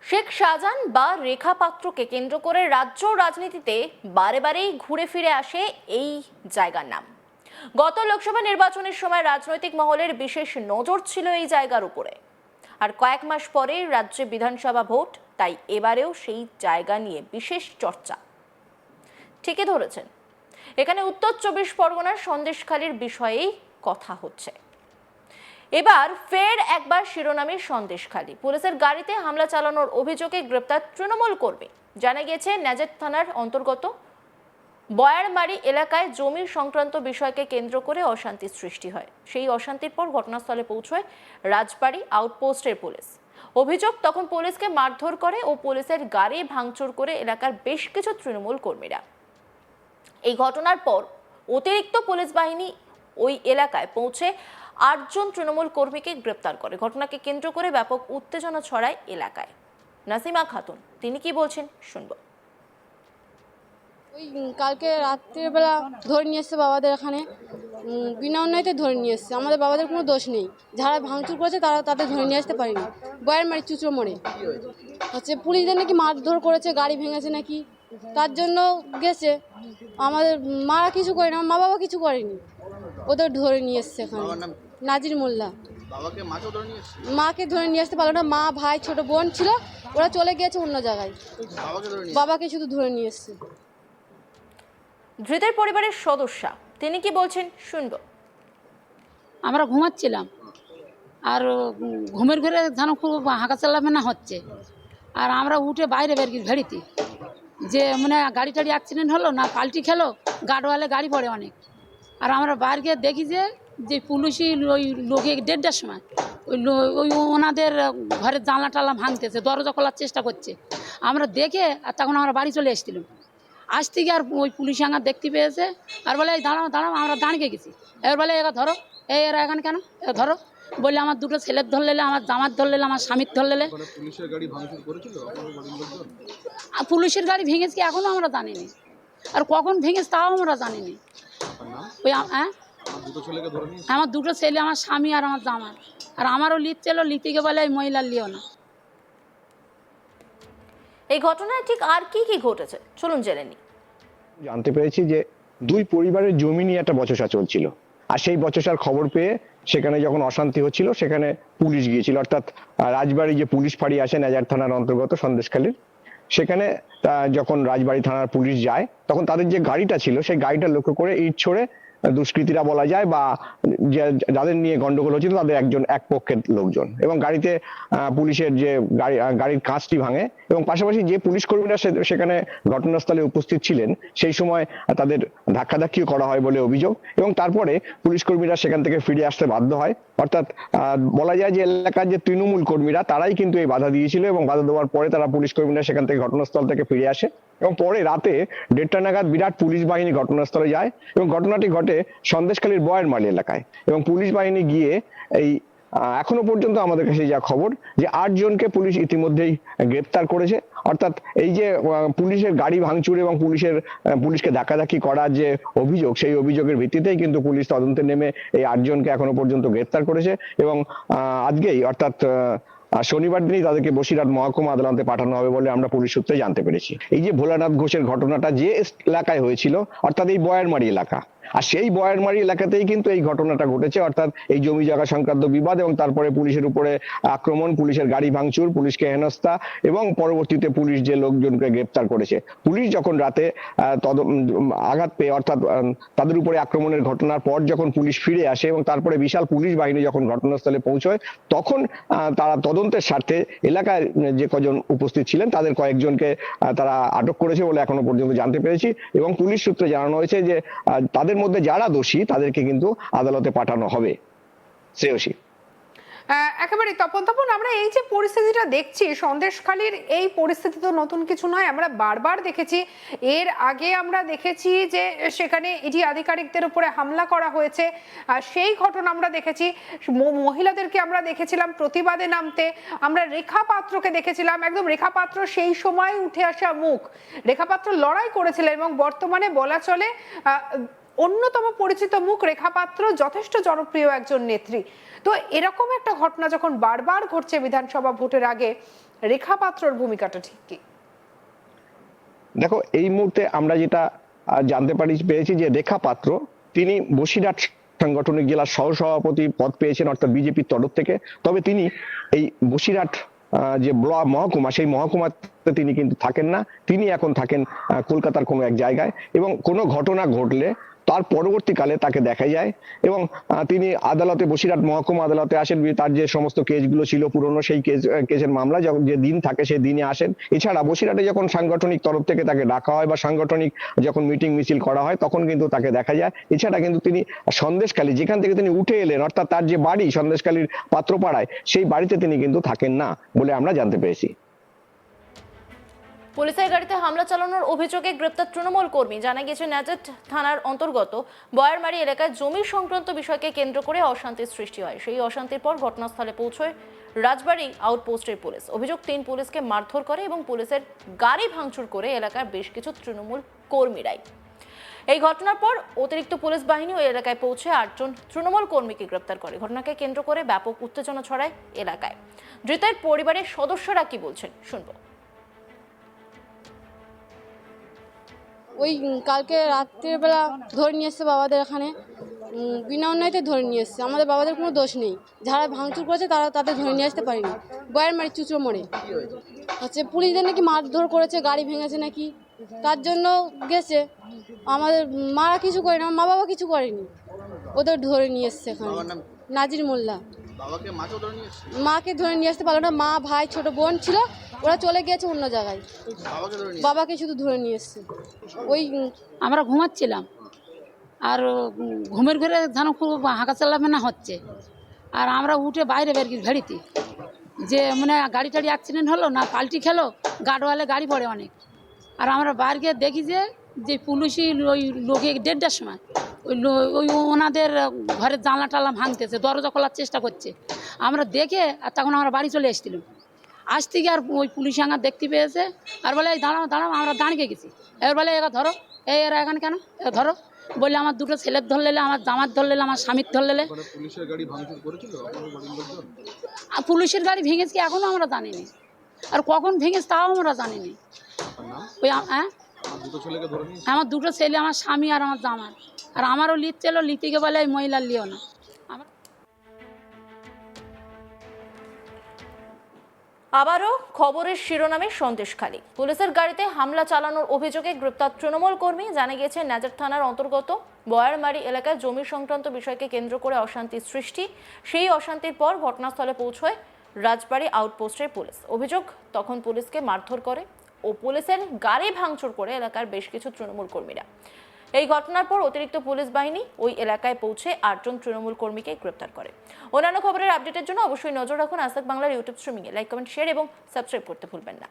শেখ শাহজাহান বা রেখা পাত্রকে কেন্দ্র করে রাজ্য রাজনীতিতে বারে বারেই ঘুরে ফিরে আসে এই জায়গার নাম। গত লোকসভা নির্বাচনের সময় রাজনৈতিক মহলের বিশেষ নজর ছিল এই জায়গার উপরে। আর কয়েক মাস পরে রাজ্যে বিধানসভা ভোট, তাই এবারেও সেই জায়গা নিয়ে বিশেষ চর্চা। ঠিকই ধরেছেন, এখানে উত্তর 24 পরগনার সন্দেশখালীর বিষয়েই কথা হচ্ছে। এবার ফের একবার শিরোনামে সন্দেশখালী। পুলিশের গাড়িতে হামলা চালানোর অভিযোগে গ্রেপ্তার তৃণমূল কর্মী। জানা গিয়েছে ন্যাজের থানার অন্তর্গত বয়ারমারি এলাকায় জমি সংক্রান্ত বিষয়কে কেন্দ্র করে অশান্তি সৃষ্টি হয়। সেই অশান্তির পর ঘটনাস্থলে পৌঁছয় রাজবাড়ী আউটপোস্টের পুলিশ। অভিযোগ, তখন পুলিশকে মারধর করে ও পুলিশের গাড়ি ভাঙচুর করে এলাকার বেশ কিছু তৃণমূল কর্মীরা। এই ঘটনার পর অতিরিক্ত পুলিশ বাহিনী ওই এলাকায় পৌঁছে 8 জন তৃণমূল কর্মীকে গ্রেপ্তার করে। ঘটনাকে কেন্দ্র করে ব্যাপক উত্তেজনা ছড়ায় এলাকায়। নাসিমা খাতুন তিনি কি বলছেন শুনবো। ওই কালকে রাত্রিবেলা ধরে নিয়ে এসছে বাবাদের এখানে, বিনা অন্যায়তে ধরে নিয়ে এসছে। আমাদের বাবাদের কোনো দোষ নেই, যারা ভাঙচুর করেছে তারা তাদের ধরে নিয়ে আসতে পারেনি। বয়ারমারি চুচড়ো মোড়ে হচ্ছে পুলিশদের নাকি মারধর করেছে, গাড়ি ভেঙেছে নাকি, তার জন্য গেছে। আমাদের মারা কিছু করেনি, আমার মা বাবা কিছু করেনি, ওদের ধরে নিয়ে এসছে এখানে। নাজির মোল্লা। মাকে ধরে নিয়ে আসতে পারলো না, মা ভাই ছোট বোন ছিল, ওরা চলে গিয়েছে অন্য জায়গায়। বাবাকে শুধু ধরে নিয়ে এসছে। ধৃতের পরিবারের সদস্যা তিনি কি বলছেন শুনবো। আমরা ঘুমাচ্ছিলাম, আর ঘুমের ঘরে যেন খুব হাঁকা চালামেনা হচ্ছে, আর আমরা উঠে বাইরে বের গেছি ভেড়িতে, যে মানে গাড়ি টাড়ি অ্যাক্সিডেন্ট হলো না পাল্টি খেলো, গার্ডওয়ালে গাড়ি পড়ে অনেক। আর আমরা বাইরে গিয়ে দেখি যে পুলিশই ওই লোকে 1:30টার সময় ওই ওনাদের ঘরের জানলা টালা ভাঙতেছে, দরজা খোলার চেষ্টা করছে। আমরা দেখে আর তখন আমরা বাড়ি চলে এসেছিলাম। আসতে গিয়ে আর ওই পুলিশ আঙার দেখতে পেয়েছে, আর বলে এই দাঁড়াও দাঁড়াও, আমরা দাঁড়িয়ে গেছি। এবার বলে এরা ধরো, এরা এখানে কেন, এরা ধরো। বললে আমার দুটো ছেলের ধরলেলে, আমার জামার ধরলেলে, আমার স্বামীর ধরলেলে। আর পুলিশের গাড়ি ভেঙেছে কি এখনো আমরা জানিনি, আর কখন ভেঙেছে তাও আমরা জানিনি। ওই আমার দুটো ছেলে, আমার স্বামী আর আমার জামার, আর আমারও লিখছিল, লিপিকে বলে এই মহিলার লিও না। এই ঘটনায় ঠিক আর কি কি ঘটেছে চলুন জেনে নিই। জানতে পেরেছি যে দুই পরিবারের জমি নিয়ে একটা বচসা চলছিল, আর সেই বচসার খবর পেয়ে সেখানে যখন অশান্তি হচ্ছিল সেখানে পুলিশ গিয়েছিল, অর্থাৎ রাজবাড়ী যে পুলিশ ফাঁড়ি আছে ন্যাজার থানার অন্তর্গত সন্দেশখালীর, সেখানে যখন রাজবাড়ী থানার পুলিশ যায় তখন তাদের যে গাড়িটা ছিল সেই গাড়িটা লক্ষ্য করে ইট ছড়ে দুষ্কৃতীরা বলা যায় বা যাদের নিয়ে গন্ডগোল হচ্ছিল তাদের এক পক্ষের লোকজন, এবং গাড়িতে পুলিশের যে গাড়ির কাঁচটি ভাঙে, এবং পাশাপাশি যে পুলিশ কর্মীরা সেখানে ঘটনাস্থলে উপস্থিত ছিলেন সেই সময় তাদের ধাক্কাধাক্কিও করা হয় বলে অভিযোগ, এবং তারপরে পুলিশ কর্মীরা সেখান থেকে ফিরে আসতে বাধ্য হয়। অর্থাৎ বলা যায় যে এলাকার যে তৃণমূল কর্মীরা তারাই কিন্তু এই বাধা দিয়েছিল, এবং বাধা দেওয়ার পরে তারা পুলিশ কর্মীরা সেখান থেকে ঘটনাস্থল থেকে ফিরে আসে, এবং পরে রাতে 1:30টা নাগাদ বিরাট পুলিশ বাহিনী ঘটনাস্থলে যায়, এবং ঘটনাটি ঘটে সন্দেশখালীর বয়ারমারি এলাকায়। এবং পুলিশ বাহিনী গিয়ে এই এখনো পর্যন্ত আমাদের কাছে যা খবর যে 8 জনকে পুলিশ ইতিমধ্যেই গ্রেপ্তার করেছে। অর্থাৎ এই যে পুলিশের গাড়ি ভাঙচুর এবং পুলিশকে ধাক্কাধাক্কি করার যে অভিযোগ, সেই অভিযোগের ভিত্তিতেই কিন্তু পুলিশ তদন্তে নেমে এই 8 জনকে এখনো পর্যন্ত গ্রেপ্তার করেছে, এবং আজকেই অর্থাৎ শনিবার দিনই তাদেরকে বসিরহাট মহকুমা আদালতে পাঠানো হবে বলে আমরা পুলিশ সূত্রে জানতে পেরেছি। এই যে ভোলানাথ ঘোষের ঘটনাটা যে এলাকায় হয়েছিল, অর্থাৎ এই বয়ারমারি এলাকা, আর সেই বয়ারমারি এলাকাতেই কিন্তু এই ঘটনাটা ঘটেছে, অর্থাৎ এই জমি জায়গা সংক্রান্ত বিবাদ, এবং তারপরে পুলিশের উপরে আক্রমণ, পুলিশের গাড়ি ভাঙচুর, পুলিশকে হেনস্থা, এবং পরবর্তীতে পুলিশ যে লোকজনকে গ্রেপ্তার করেছে। পুলিশ যখন রাতে আঘাত পেয়ে, অর্থাৎ তাদের উপরে আক্রমণের ঘটনার পর যখন পুলিশ ফিরে আসে এবং তারপরে বিশাল পুলিশ বাহিনী যখন ঘটনাস্থলে পৌঁছয়, তখন তারা তদন্তের স্বার্থে এলাকায় যে কজন উপস্থিত ছিলেন তাদের কয়েকজনকে তারা আটক করেছে বলে এখনো পর্যন্ত জানতে পেরেছি, এবং পুলিশ সূত্রে জানানো হয়েছে যে তাদের মধ্যে যারা দোষী তাদেরকে কিন্তু আদালতে পাঠানো হবে। শ্রেয়সী। একেবারে তপন আমরা এই যে পরিস্থিতিটা দেখছি সন্দেশখালীর, এই পরিস্থিতি তো নতুন কিছু নয়, আমরা বারবার দেখেছি। এর আগে আমরা দেখেছি যে সেখানে ইডি আধিকারিকদের উপরে হামলা করা হয়েছে, সেই ঘটনা আমরা দেখেছি। মহিলাদেরকে আমরা দেখেছিলাম প্রতিবাদে নামতে, আমরা রেখা পাত্রকে দেখেছিলাম, একদম রেখা পাত্র সেই সময় উঠে আসা মুখ, রেখা পাত্র লড়াই করেছিলেন, এবং বর্তমানে বলা চলে অন্যতম পরিচিত মুখ রেখা পাত্র যথেষ্ট জনপ্রিয় একজন নেত্রী। তো এরকম একটা ঘটনা যখন বারবার ঘটছে বিধানসভা ভোটের আগে, রেখা পাত্রর ভূমিকাটা ঠিক কি? দেখো, এই মুহূর্তে আমরা যেটা জানতে পেরেছি যে রেখা পাত্র তিনি বসিরহাট সাংগঠনিক জেলার সহসভাপতি পদ পেয়েছেন, অর্থাৎ বিজেপির তরফ থেকে। তবে তিনি এই বসিরহাট যে মহকুমা, সেই মহকুমাতে তিনি কিন্তু থাকেন না। তিনি এখন থাকেন কলকাতার কোনো এক জায়গায়, এবং কোনো ঘটনা ঘটলে তার পরবর্তীকালে তাকে দেখা যায় এবং তিনি আদালতে, বসিরহাট মহকুমা আদালতে আসেন। তার যে সমস্ত কেসগুলো ছিল পুরনো, সেই কেসের মামলা যে দিন থাকে সেই দিনে আসেন। এছাড়া বসিরহাটে যখন সাংগঠনিক তরফ থেকে তাকে ডাকা হয় বা সাংগঠনিক যখন মিটিং মিছিল করা হয় তখন কিন্তু তাকে দেখা যায়। এছাড়া কিন্তু তিনি সন্দেশখালী, যেখান থেকে তিনি উঠে এলেন, অর্থাৎ তার যে বাড়ি সন্দেশখালীর পাত্রপাড়ায়, সেই বাড়িতে তিনি কিন্তু থাকেন না বলে আমরা জানতে পেরেছি। পুলিশের গাড়িতে হামলা চালানোর অভিযোগে গ্রেপ্তার তৃণমূল কর্মী। জানা গেছে ন্যাজেট থানার অন্তর্গত বয়ারমারি এলাকায় জমি সংক্রান্ত বিষয়কে কেন্দ্র করে অশান্তির সৃষ্টি হয়। সেই অশান্তির পর ঘটনাস্থলে পৌঁছয় রাজবাড়ী আউটপোস্টের পুলিশ। অভিযোগ, 3 পুলিশকে মারধর করে এবং পুলিশের গাড়ি ভাঙচুর করে এলাকার বেশ কিছু তৃণমূল কর্মীরাই। এই ঘটনার পর অতিরিক্ত পুলিশ বাহিনী ওই এলাকায় পৌঁছে 8 জন তৃণমূল কর্মীকে গ্রেপ্তার করে। ঘটনাকে কেন্দ্র করে ব্যাপক উত্তেজনা ছড়ায় এলাকায়। ধৃতের পরিবারের সদস্যরা কি বলছেন শুনবো। ওই কালকে রাত্রিবেলা ধরে নিয়ে এসছে বাবাদের এখানে, বিনা অন্যায়তে ধরে নিয়ে এসছে। আমাদের বাবাদের কোনো দোষ নেই, যারা ভাঙচুর করেছে তারা তাদের ধরে নিয়ে আসতে পারেনি। বয়ারমারি চুচড়ো মোড়ে হচ্ছে পুলিশদের নাকি মারধর করেছে, গাড়ি ভেঙেছে নাকি, তার জন্য গেছে। আমাদের মারা কিছু করেনি, আমার মা বাবা কিছু করেনি, ওদের ধরে নিয়ে এসছে এখানে। নাজির মোল্লা। মাকে ধরে নিয়ে আসতে পারলো না, মা ভাই ছোট বোন ছিল, ওরা চলে গিয়েছে অন্য জায়গায়। বাবাকে শুধু ধরে নিয়ে এসছে। ওই আমরা ঘুমাচ্ছিলাম, আর ঘুমের ঘরে যেন খুব হাঁকা চালামেনা হচ্ছে, আর আমরা উঠে বাইরে বের গেছি ভেড়িতে, যে মানে গাড়ি টাড়ি অ্যাক্সিডেন্ট হলো না পাল্টি খেলো, গার্ডওয়ালে গাড়ি পড়ে অনেক। আর আমরা বাইরে গিয়ে দেখি যে পুলিশই ওই লোকে 1:30টার সময় ওই ওনাদের ঘরের জানলা টালা ভাঙতেছে, দরজা খোলার চেষ্টা করছে। আমরা দেখে আর তখন আমরা বাড়ি চলে এসেছিলাম। আজ থেকে আর ওই পুলিশ আঙার দেখতে পেয়েছে, আর বলে এই দাঁড়াও দাঁড়াও, আমরা দাঁড়িয়ে গেছি। এবার বলে এরা ধরো, এরা এখানে কেন, এরা ধরো। বললে আমার 2টো ছেলের ধর লেলে, আমার জামার ধর লেলে, আমার স্বামীর ধর লেলে। পুলিশের গাড়ি ভেঙেছে এখনো আমরা জানিনি, আর কখন ভেঙেছে তাও আমরা জানিনি। ওই আমার 2টো ছেলে, আমার স্বামী আর আমার জামার, আর আমারও লিত ছিল, লিতিকে বলে এই মহিলার লিও না। আবারও খবরের শিরোনামে সন্দেশখালী। পুলিশের গাড়িতে হামলা চালানোর অভিযোগে গ্রেপ্তার তৃণমূল কর্মী। জানা গেছে ন্যাজেট থানার অন্তর্গত বয়ারমারি এলাকায় জমি সংক্রান্ত বিষয়কে কেন্দ্র করে অশান্তির সৃষ্টি। সেই অশান্তির পর ঘটনাস্থলে পৌঁছয় রাজবাড়ী আউটপোস্টের পুলিশ। অভিযোগ, তখন পুলিশকে মারধর করে ও পুলিশের গাড়ি ভাঙচুর করে এলাকার বেশ কিছু তৃণমূল কর্মীরা। এই ঘটনার পর অতিরিক্ত পুলিশ বাহিনী ওই এলাকায় পৌঁছে 8 জন তৃণমূল কর্মীকে গ্রেপ্তার করে। অন্যান্য খবরের আপডেটের জন্য অবশ্যই নজর রাখুন আজ তাক বাংলার ইউটিউব স্ট্রিমিংয়ে। লাইক, কমেন্ট, শেয়ার এবং সাবস্ক্রাইব করতে ভুলবেন না।